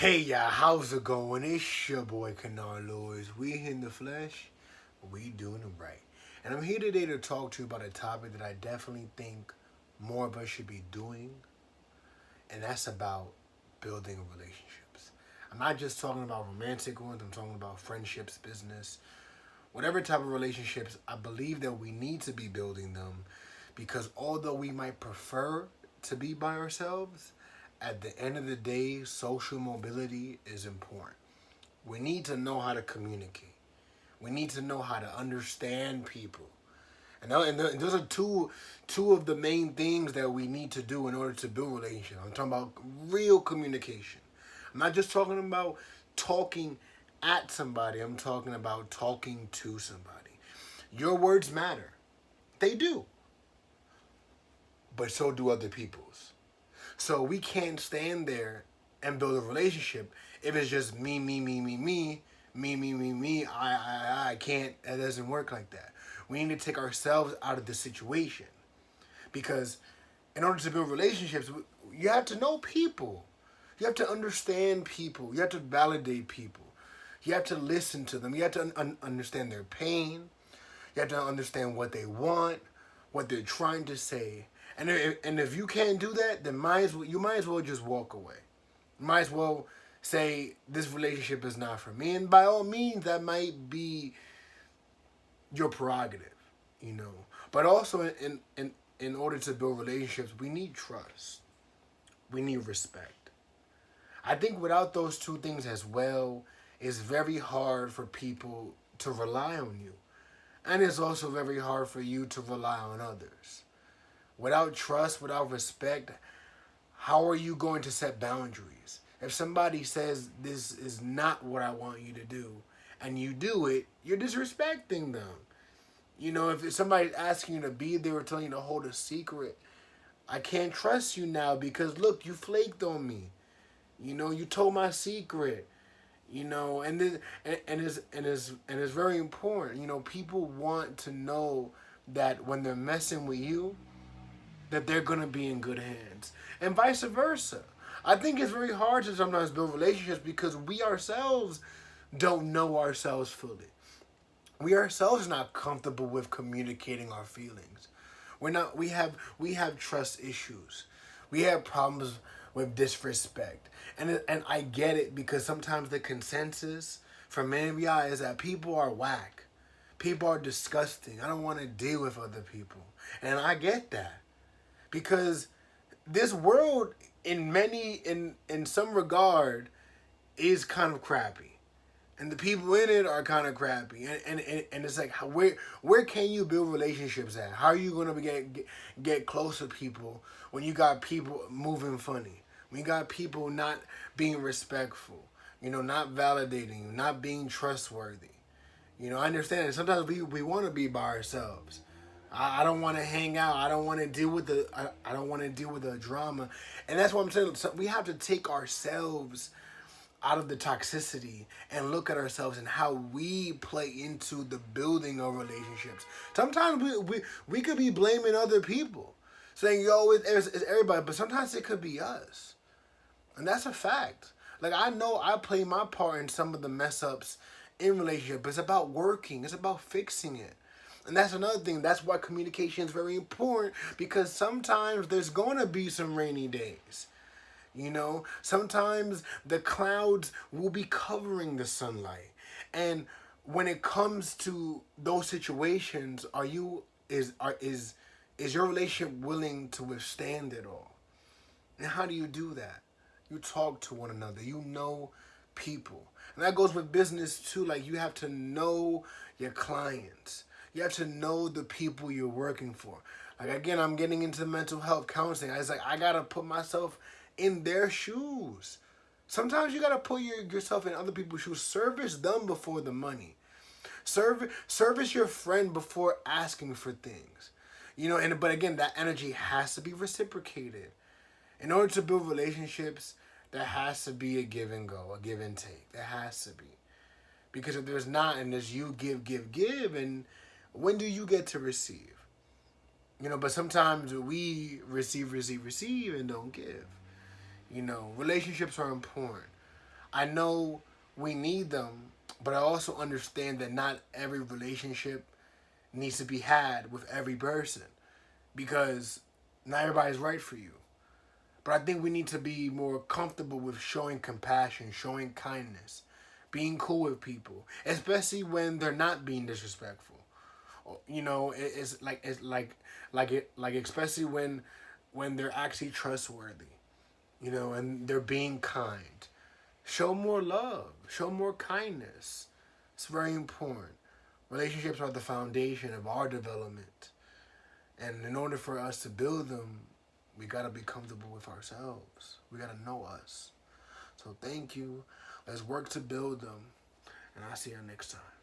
Hey y'all, how's it going? It's your boy Kanar Lewis. We in the flesh, we doing it right. And I'm here today to talk to you about a topic that I definitely think more of us should be doing, and that's about building relationships. I'm not just talking about romantic ones, I'm talking about friendships, business, whatever type of relationships. I believe that we need to be building them because although we might prefer to be by ourselves, at the end of the day, social mobility is important. We need to know how to communicate. We need to know how to understand people. And those are two of the main things that we need to do in order to build relationships. I'm talking about real communication. I'm not just talking about talking at somebody. I'm talking about talking to somebody. Your words matter. They do. But so do other people's. So we can't stand there and build a relationship if it's just me. I can't. It doesn't work like that. We need to take ourselves out of the situation because in order to build relationships, you have to know people. You have to understand people. You have to validate people. You have to listen to them. You have to understand their pain. You have to understand what they want, what they're trying to say. And if you can't do that, then you might as well just walk away. You might as well say this relationship is not for me. And by all means, that might be your prerogative, you know. But also in order to build relationships, we need trust. We need respect. I think without those two things as well, it's very hard for people to rely on you. And it's also very hard for you to rely on others. Without trust, without respect, how are you going to set boundaries? If somebody says this is not what I want you to do, and you do it, you're disrespecting them. You know, if somebody's asking you to be there or telling you to hold a secret, I can't trust you now because look, you flaked on me. You know, you told my secret. You know, and this and it's very important. You know, people want to know that when they're messing with you, that they're gonna be in good hands, and vice versa. I think it's very hard to sometimes build relationships because we ourselves don't know ourselves fully. We ourselves are not comfortable with communicating our feelings. We're not. We have trust issues. We have problems with disrespect, and I get it because sometimes the consensus from many of y'all is that people are whack. People are disgusting. I don't want to deal with other people, and I get that because this world in some regard is kind of crappy, and the people in it are kind of crappy, and it's like where can you build relationships at? How are you gonna get close to people when you got people moving funny, when you got people not being respectful, you know, not validating you, not being trustworthy? You know, I understand it. Sometimes we want to be by ourselves. I don't want to hang out. I don't want to deal with I don't want to deal with the drama, and that's what I'm saying. So we have to take ourselves out of the toxicity and look at ourselves and how we play into the building of relationships. Sometimes we could be blaming other people, saying yo it's everybody, but sometimes it could be us, and that's a fact. Like I know I play my part in some of the mess ups in relationship. It's about working. It's about fixing it. And that's another thing. That's why communication is very important because sometimes there's going to be some rainy days. You know, sometimes the clouds will be covering the sunlight. And when it comes to those situations, is your relationship willing to withstand it all? And how do you do that? You talk to one another. You know people. And that goes with business too. Like you have to know your clients. You have to know the people you're working for. Like again, I'm getting into mental health counseling. I was like, I gotta put myself in their shoes. Sometimes you gotta put yourself in other people's shoes. Service them before the money. Service your friend before asking for things. You know, but again, that energy has to be reciprocated. In order to build relationships, there has to be a give and go, a give and take. There has to be. Because if there's not, and there's you give, and when do you get to receive? You know, but sometimes we receive, and don't give. You know, relationships are important. I know we need them, but I also understand that not every relationship needs to be had with every person because not everybody's right for you. But I think we need to be more comfortable with showing compassion, showing kindness, being cool with people, especially when they're not being disrespectful. You know, it's like especially when they're actually trustworthy. You know, and they're being kind. Show more love. Show more kindness. It's very important. Relationships are the foundation of our development. And in order for us to build them, we gotta be comfortable with ourselves. We gotta know us. So thank you. Let's work to build them. And I'll see you next time.